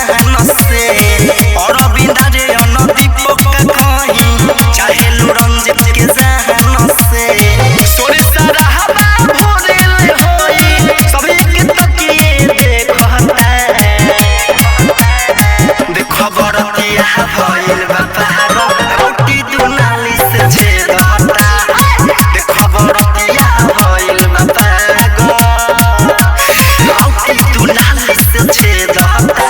जान से और बिंदा रे अनदीप का कहीं चाहे रंजित के जान से सोरे सारा हवा भोरे होई सभी के तकिए देखता देखो बरतिया भइल बापारो रोटी दुनाली से छेदता देखो बरतिया भइल बापारो रोटी दुनाली से छेदता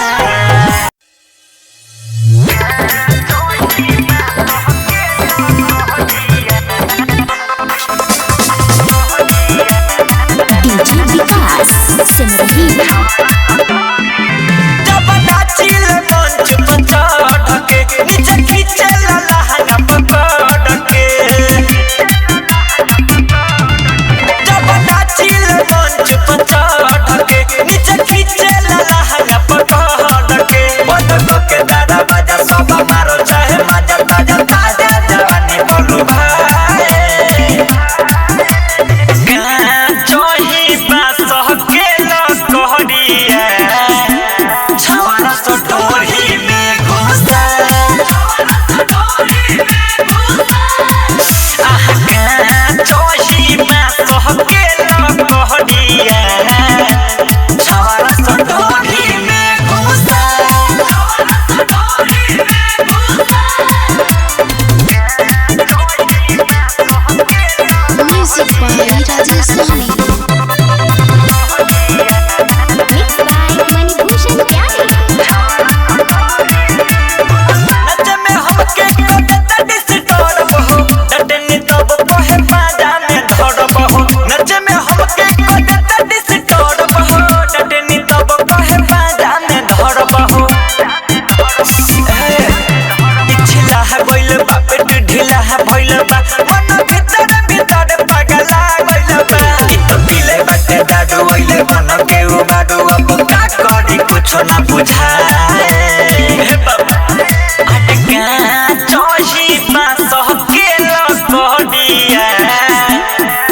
जब नाचिल मंच पर चढ़ के नीचे खींचे लहंगा पकड़ के जब नाचिल मंच पर चढ़ के नीचे खींचे लहंगा पकड़ के बंद के दादा बाजा सब मारो चाहे मजा ताजा ताजा जवानी बोलू भाई ना बुझाए हे बाबा अटका चोही पास के लकोडिया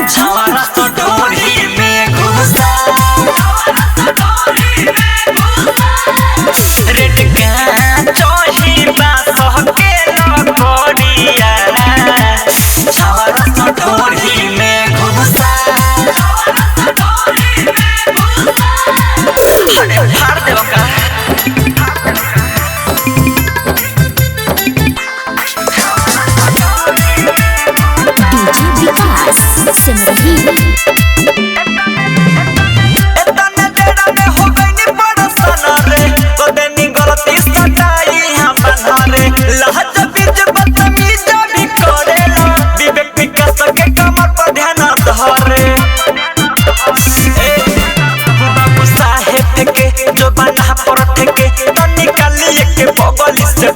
छवारा तो डोरी में घुसा रेड का चोही पास के लकोडिया छवारा तो डोरी में घुसा अरे फाड़ देव का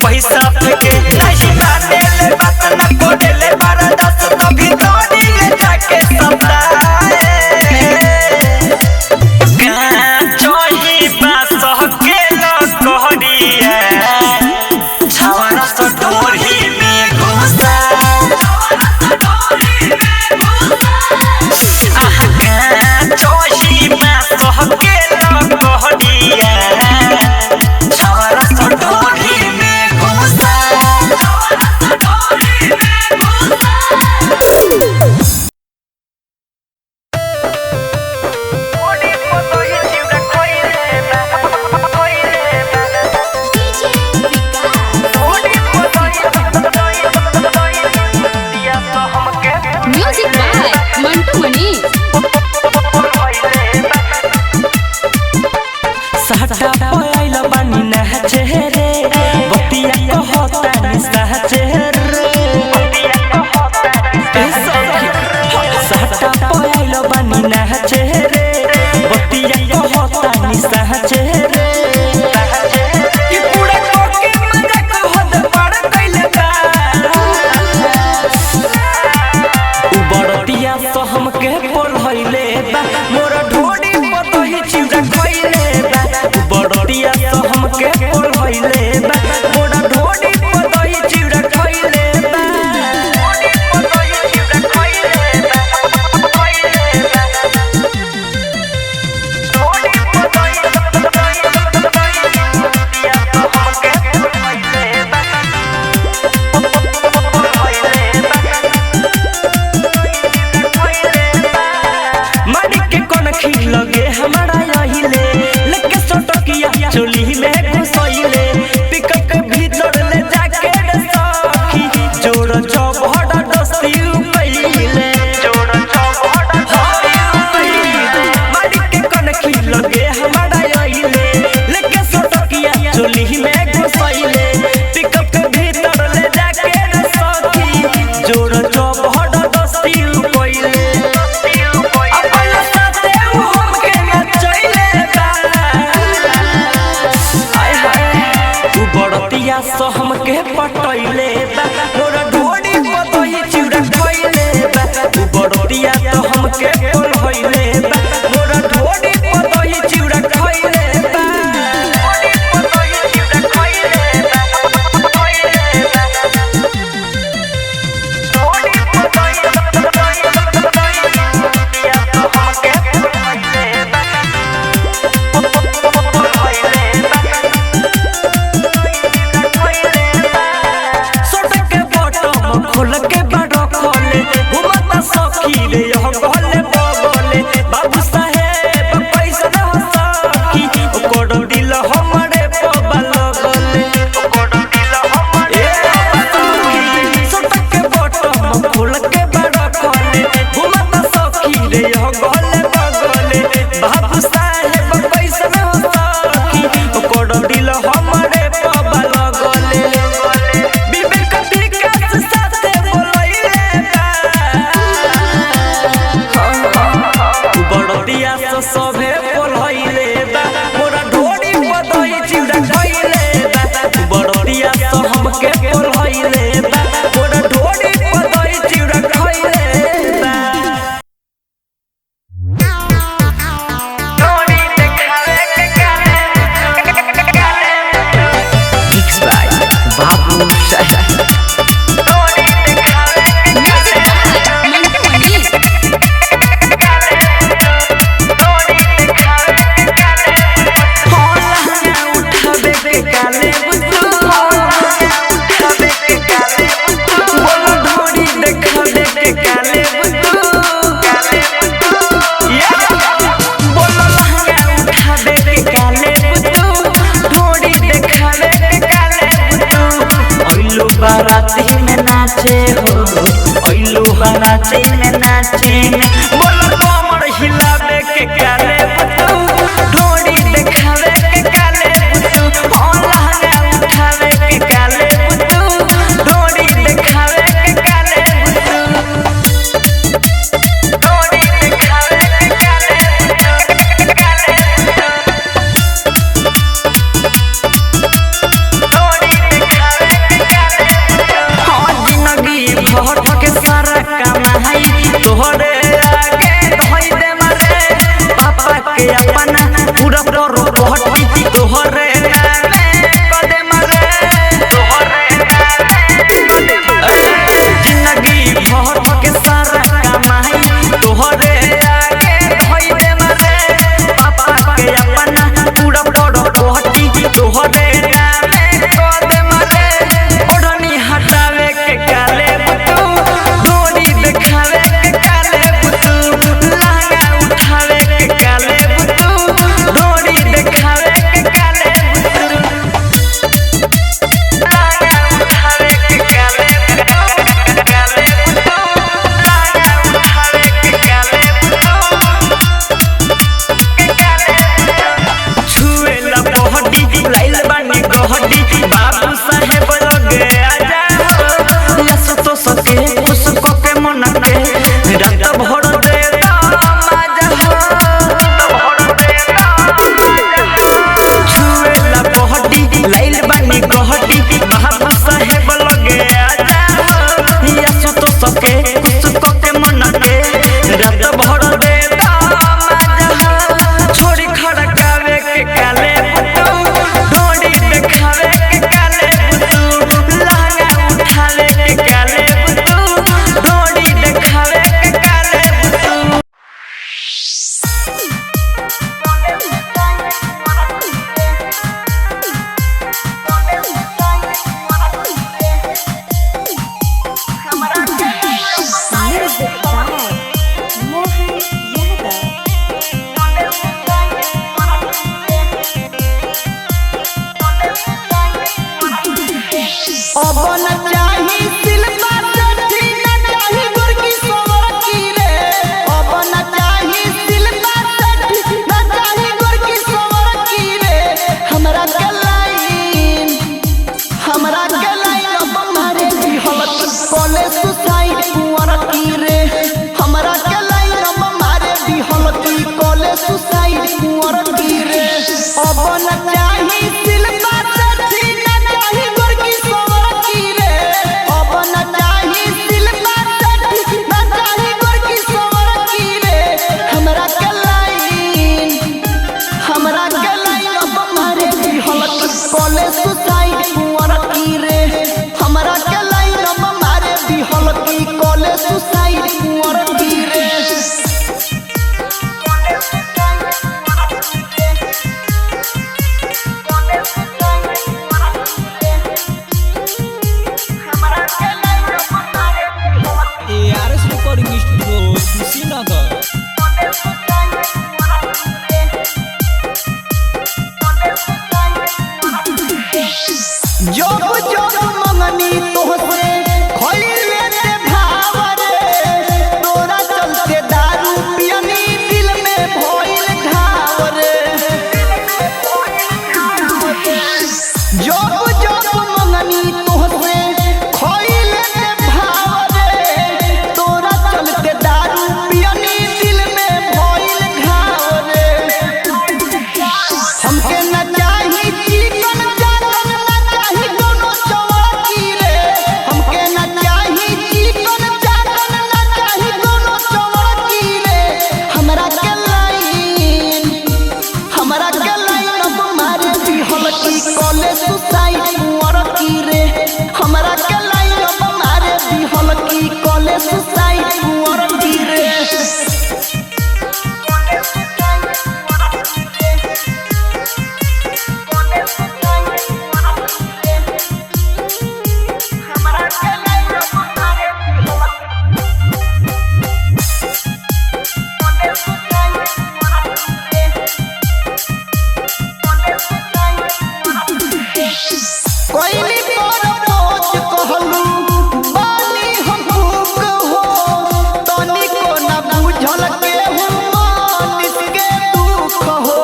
पैसा फेंके नहीं माने ले बात न कोडे ले बारा दस तभी तोड़ी ले जाके समझाए चोही पास के लकोडिया छवारा तो डोरी में घुसा चोही पास के लकोडिया छवारा तो डोरी में घुसा बड़दिया सो हमके पटैले बा मोरा ढोड़ी पतही चिड़ा खइले बा बड़दिया तो हमके बोल होइले बा मोरा ढोड़ी पतही चिड़ा खइले बा खोल के बड़ो खोले घुमता सखी रे यह गले बगले बाबू साहेब पैसा न सखी ओकर दिल हमरे पबल गले ओकर दिल हमरे सटक के बटम खोल के बड़ो खोले घुमता सखी रे यह गले बगले बाबू साहेब पैसा न सखी ओकर दिल हमरे पबल गले विवेक विकास बड़दिया से सभे बोलैले बा मोरा ढोड़ी पतही चिड़ा खइले बा बड़दिया से हमके बोलैले बा मोरा ढोड़ी पतही चिड़ा खइले बा ढोड़ी देखावे के काले मिक्स बाय बाबू साहब ढोड़ी देखावे बाराती में नाचे हो ओइलू बाराती में नाचे बोलो कमर हिलावे के काले बुतू ढोड़ी देखावे के काले बुतू लहंगा उठावे के काले बुतू ढोड़ी देखावे के काले बुतू ढोड़ी देखावे के काले बुतू भर के सारा कमाई तोहरे आगे धइ दे मारे पापा के अपना पूरा करो भट्टी तोहरे नामे कदे मारे तोहरे नामे जिंदगी भर के सारा कमाई तोहरे आगे धइ दे मारे पापा के अपना पूरा करो भट्टी तोहरे नामे कदे मारे ओढ़नी हटावे के काले बाबू साहेब लगे आजा लस तो सके उसको के मन के रात भर दे माजा भर दे छुएला बहटी लाइल बानी गहटी बाबू साहेब लगे आजा लस तो सके उसको के मन के रात भर दे माजा छोड़ी खड़कावे के काले ढोड़ी देखावे के काले लहंगा उठावे के काले ढोड़ी देखावे के काले अब न चाही सिलवा सठी न चाही जब जब मंगनी तोहसे खइले ते भावर तोरा चलते दारू पियनी दिल में भइल घावर जब जब मंगनी तोहसे खइले ते भावर तोरा चलते दारू पियनी दिल में भइल घावर हमके न चाही चिकन चाकन न चाही कोनो चौकी रे हमके न चाही चिकन चाकन न चाही कोनो चौकी रे हमरा के लाइन अब मारे दिहल की कॉलेज सुसाइड मुअर की रे हमरा के लाइन अब मारे दिहल की कॉलेज सुसाइड मुअर की रे कोइली पर पहुंच कहलू बानी हम भूख हो तनिको न बुझल के मानिस के दुख हो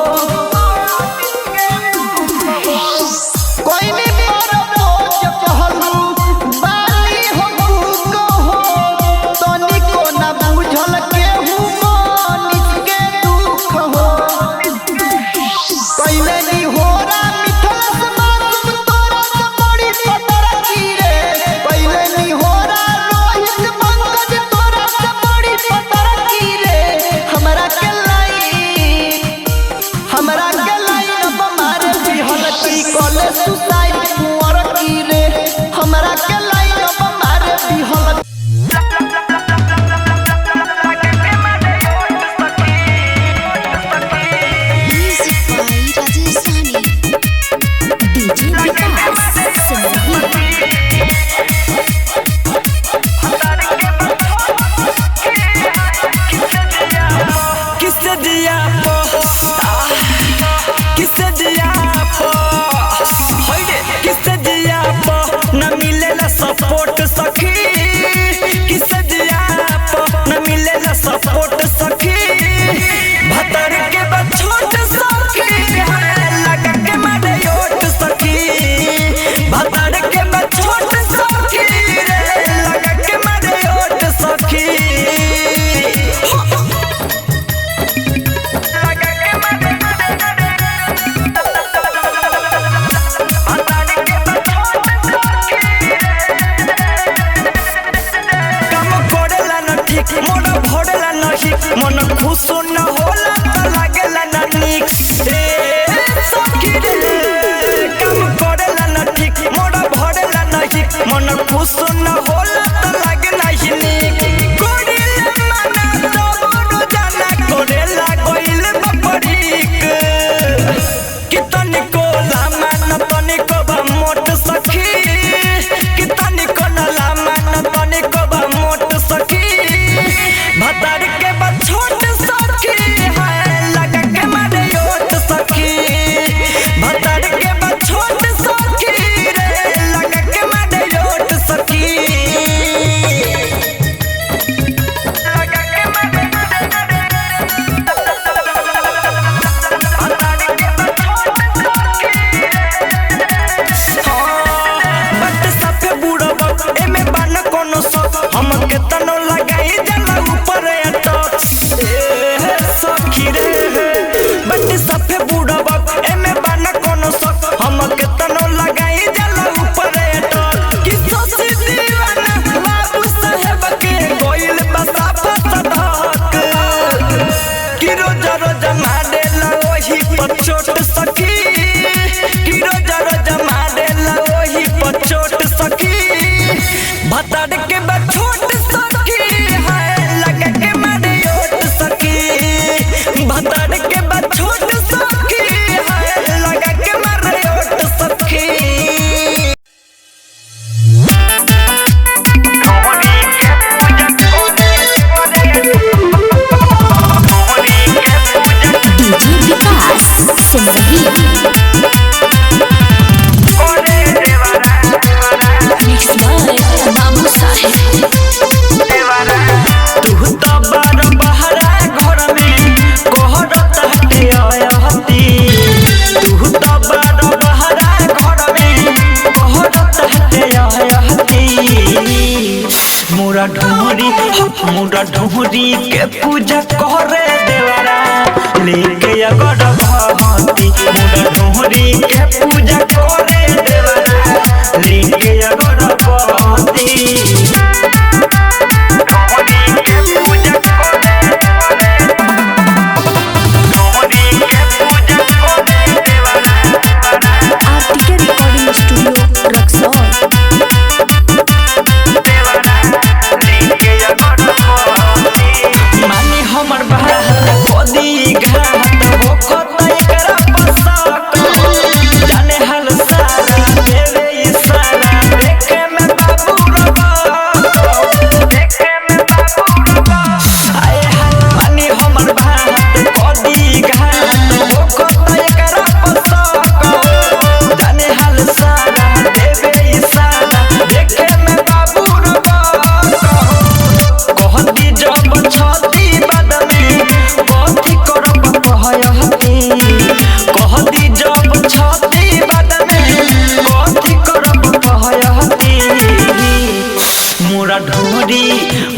कोइली पर पहुंच कहलू बानी हम भूख हो तनिको न बुझल के मानिस के दुख हो पहले नी होरा मिठल समासुम तोरा से बड़ी पतर की रे पहले नी होरा रोहित पंकज तोरा से बड़ी पतर की रे हमरा के लाइन अब मारे दिहल की कॉलेज सुसाइड मुअर की रे हमरा के लाइन अब मारे दिहल Music by Rajasthani. DJ Vikas Singh. किसे दिया पो किसे दिया पो होइडे किसे दिया पो न मिलेला सपोर्ट सखी किसे दिया पो न मिलेला सपोर्ट सखी भतर के बछोट सखी लगा के मारे योट सखी भतर के बछोट सखी लगा के मारे योट सखी काम करेला न ठीक मन भरेला नहीं मन खुश न होला त लागेला न निक ए सखी रे काम करेला न ठीक मन भरेला नहीं मन खुश न होला त लागे नहीं निक कोडिल मना तबनु जाना करेला गइल बपरीक कितनी को लामा न तनी को बा मोट सखी कितनी को न लामा न तनी को बा मोट सखी भतर के बा छोट सखी है लगा के मारे योट सखी भतर के बा छोट सखी रे लगा के मारे योट सखी मुरा ढोरी के पूजा करे देवरा लेके अगर भगती मुरा ढोरी के पूजा करे देवरा लेके अगर भगती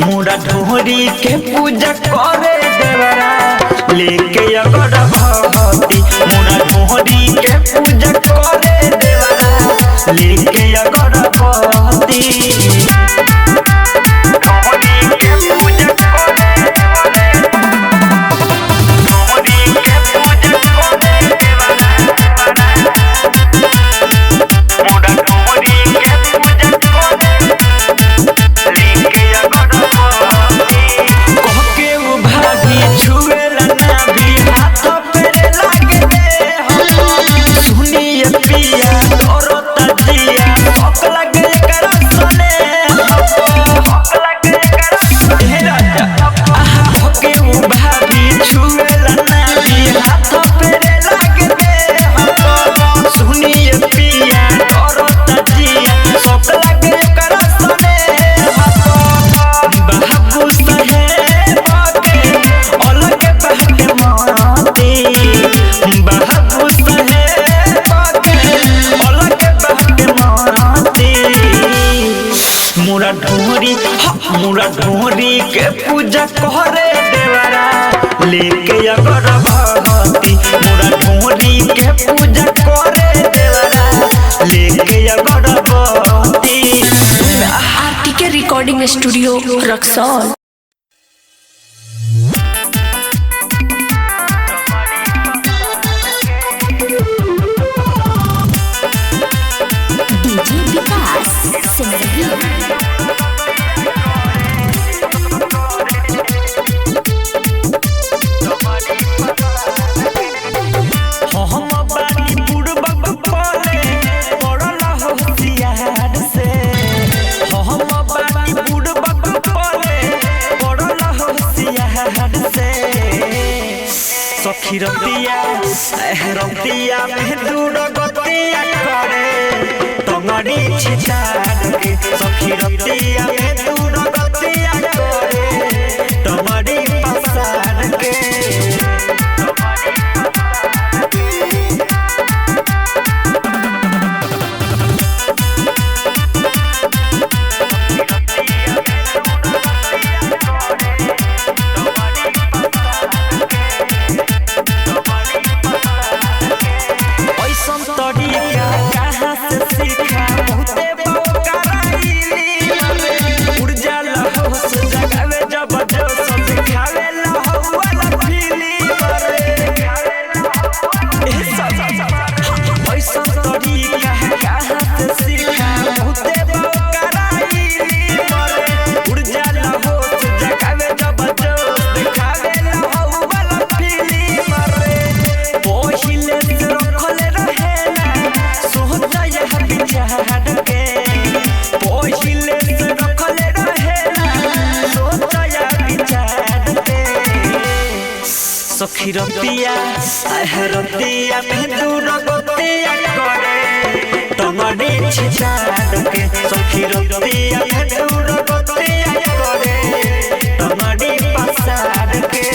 मुरा ढोरी के पूजा करे देवरा लेके अगर भगती मुरा ढोरी के पूजा करे देवरा लेके अगर भगती मुरा ढोरी के पूजा करे देवरा लेके अगर भगती मुरा ढोरी के पूजा करे देवरा लेके अगर भगती। RTK recording studio Raxaul. DJ Vikas Singh सखी रतिया में दूर गतिया करे तंगड़ी छिछाड़ के सखी रतिया में दूर गतिया करे तंगड़ी पसार के सखी रतिया में दूर गतिया करे तंगड़ी छिछाड़ के सखी रतिया में दूर गतिया करे तंगड़ी पसार के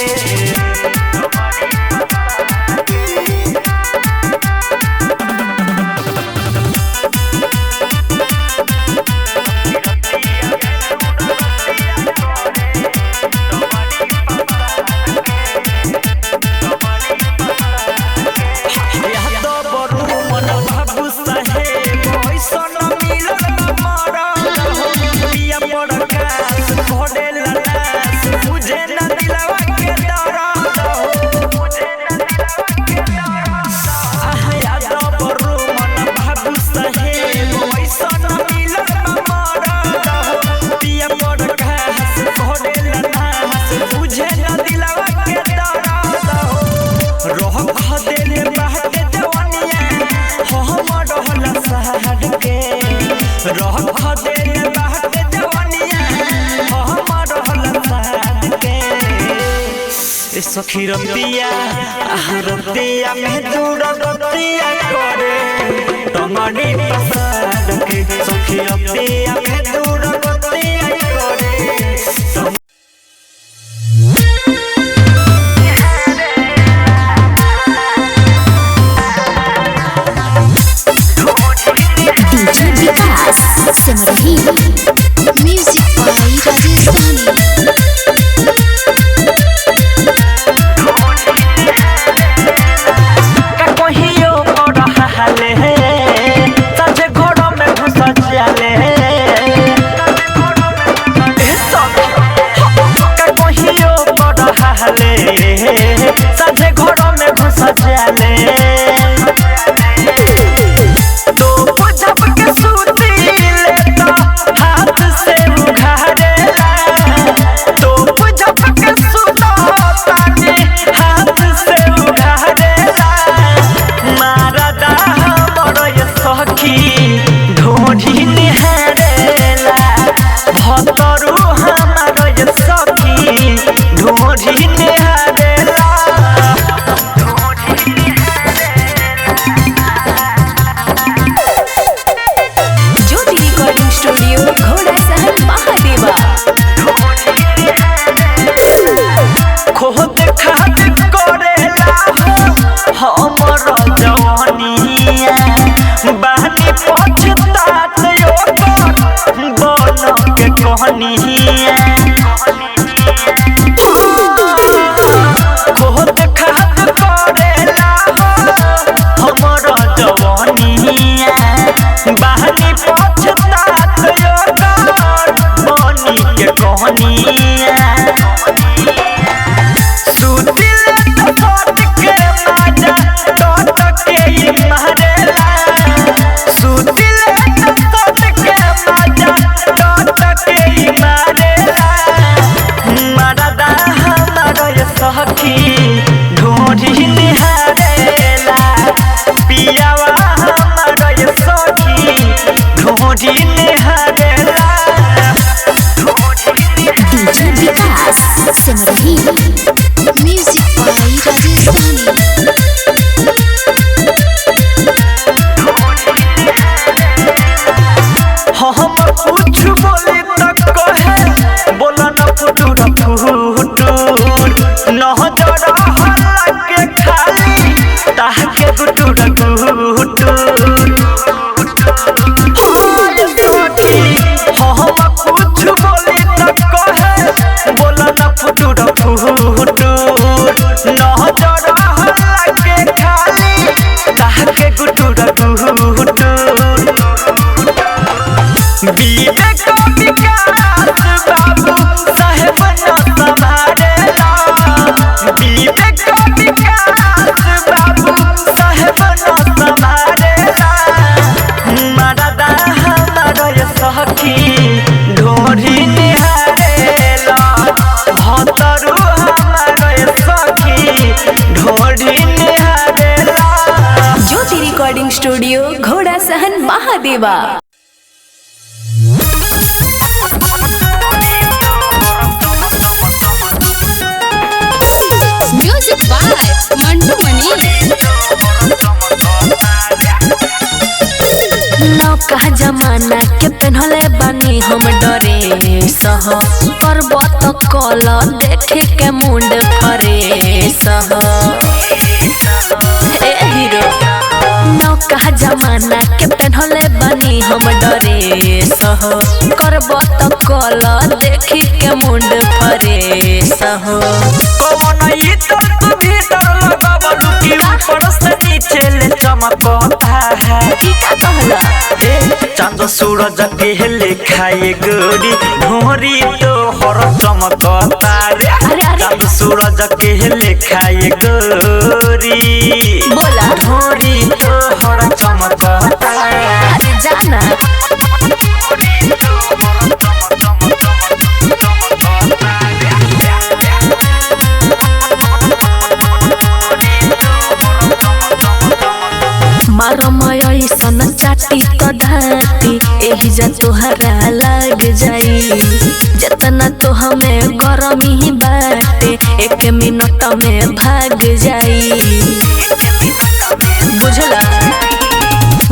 रख देले बाटे जवानिया हमर रहल साथ के ए सखी रतिया रतिया में दूर रतिया करे टंगड़ी पसाद के सखी रतिया में दूर रतिया करे डीजे विकास सिमरही म्यूजिक बाय राजेश कहियो रहले सजे घोड़ा में घुस जाले कहियो रहले सजे घोड़ा में घुस जाले तो जब के सूती लेता हाथ से उघारेला तो जब के सूता ताने हाथ से उघारेला मारा दा हमर ये सखी ढोढ़ी निहारेला भतरू हमर ये सखी ढोढ़ी निहारेला ज्योति रिकॉर्डिंग स्टूडियो घोड़ा सहन महादेवा खोद खाद करेला हमर जवानिया बानी पछतात ओकर बन के कहनिया खोद खाद करेला हमर जवानिया बानी पछतात ओकर बन के कहनिया सुतिले टट के माजा टट के मारेला सुतिले टट के माजा टट के मारेला मरदा हमर ये सखी ढोढ़ी निहारेला पियावा हमर ये सखी ढोढ़ी निहारेला डीजे विकास सिमरही म्यूजिक बाय राजेश हम कुछ बोले तक कहे बोला न फुटूर फुटूर नजर हल्ला के खाली ताके गुटूर गुटूर हम कुछ बोले तक कहे बोला न फुटूर फुटूर नजर हल्ला के खाली ताके गुटूर गुटूर विवेक विकास बाबू साहेब न संभारेला विवेक विकास बाबू साहेब न संभारेला मरदा हमर ये सखी ढोढ़ी निहारेला भतरू हमर ये सखी ढोढ़ी निहारेला ज्योति रिकॉर्डिंग स्टूडियो घोड़ा सहन महादेवा म्यूजिक बाय मंटू मनी नौका जमाना के पहनले बानी हम डरे सह पर्वत कल देखे के मुंड फरे सह ए हीरो नौका जमाना के पहनले बानी हम डरे सह पर्वत कल देखे के मुंड फरे सह कौन ई तो भीतर लगावलू की ऊपर से नीचे ले चमकता है की का कहला चांद सूरज के लेखाए गोरी ढोरी तो हर चमकता रे चांद सूरज के लेखाए गोरी बोला ढोरी तो हर चमकता अरे जाना मारमय ऐसन चाटी तो धाती एही जा तोहरा लग जाई। जतना तो हमें गरमी बाटे 1 मिनट में भाग जाई। बुझला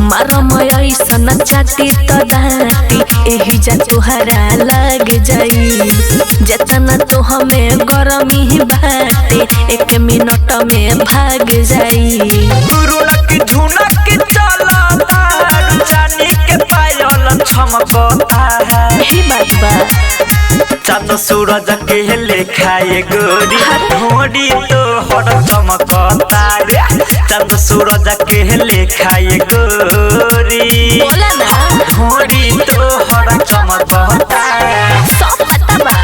मारम ऐसन चाटी तो दाती एही जा तोहरा लग जाई। जतना तो हमें गरमी बाटे 1 मिनट में भाग जाई। रुनक झुनक चलता चांदी के पायल चमकता ही बात बा चांद सूरज के लेखा ये गोरी ढोड़ी तो हर चमकता रे। चांद सूरज के लेखा ये गोरी बोला ना ढोड़ी तो हर चमकता सब पता बा।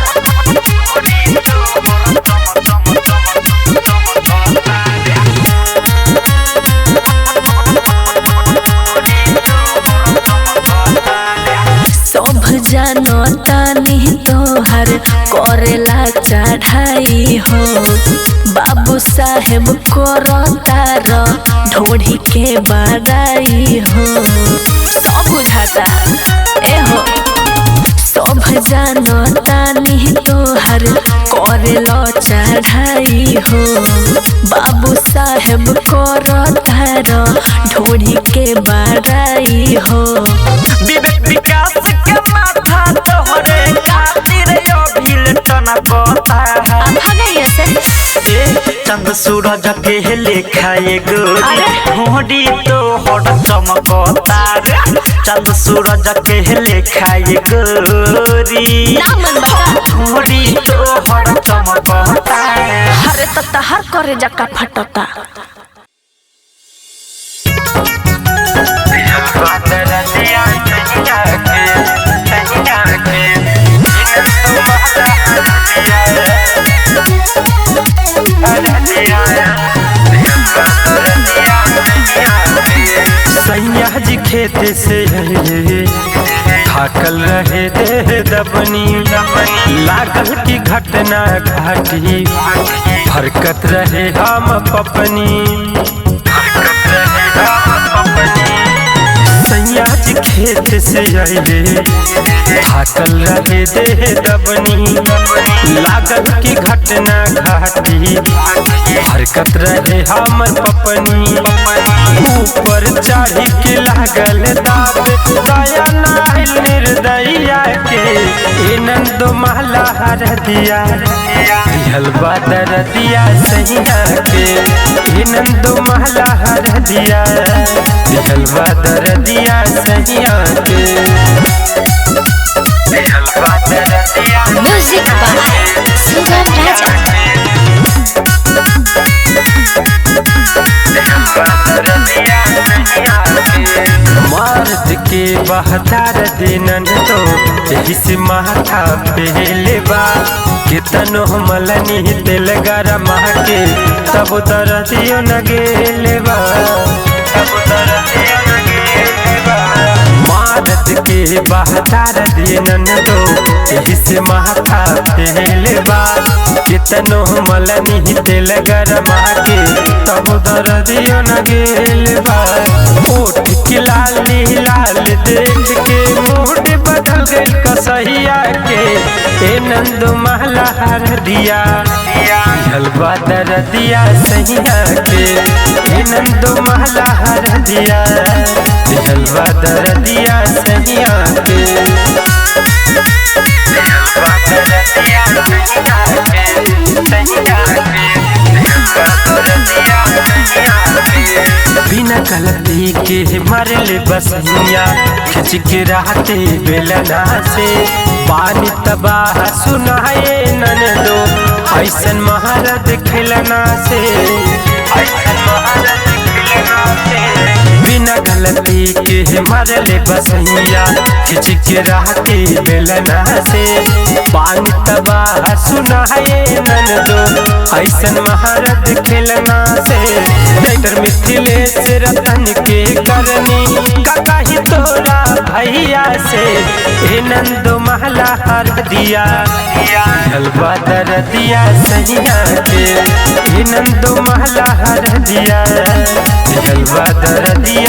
सब जानो तानी तोहर करेला चढ़ाई हो। बाबू साहेब करतार ढोढ़ी के बड़ाई हो। सब बुझाता ए हो सब जानो तानी तोहर करेला चढ़ाई हो। बाबू साहेब करतार ढोढ़ी के बड़ाई हो। विवेक विकास के माथा तोहरे खातिर अभिल टनकता चंद सूरज के लेखा ये गोरी ढोड़ी तो हर चमकता रे। चंद सूरज के लेखा ये गोरी ढोड़ी तो हर चमकता हरे तहर करे जका फटता। सैया जी खेत से थाकल रहे दे दबनी लागल की घटना घाटी फरकत रहे हम पपनी। सैया जी खेत से आए थाकल रहे दे दबनी लागल की घटना घाटी हरकत रहे हमर पपनी। ऊपर चढ़ी के लागल दाब दया नाइल निर्दया के ए नंद महला हर दिया हलवा दर दिया सैया के ए नंद महला हर दिया हलवा दर दिया सैया के हलवा दर दिया। म्यूजिक बाय सुगम राजा। मर्द के बहतार दिनन तो यही से माथा पहले बा कितनो मलनी दिल गरम के तब दर्दियों न गेले बा तब दर्दियों न गेले बा। मर्द के बहतार दिनन तो यही से माथा पहले बा कितनो मलनी दिल गरम के तब दर्दियों न गेले बा। ओठ के लाली लाल देख के मूड बदल गइल कसहिया के ए नंद महला हर दिया हलवा दर दिया सैया के ए नंद महला हर दिया हलवा दर दिया सैया के हलवा दर दिया सैया के बिना गलती के मरले बसैया खिंच के रहते बेलना से पानी तबाह सुनाए नन दो ऐसन महारत खिलना से ऐसन महारत खिलना से। बिना गलती के मरले बसैया खिंच के रहते बेलना से पानी तबाह सुनाए नन दो ऐसन महारत खिलना से। डॉक्टर मिथिलेश रतन के करनी काका ही तोरा भैया से ए नंद महला हर दिया हलवा दर दिया सैया के ए नंद महला हर दिया हलवा दर दिया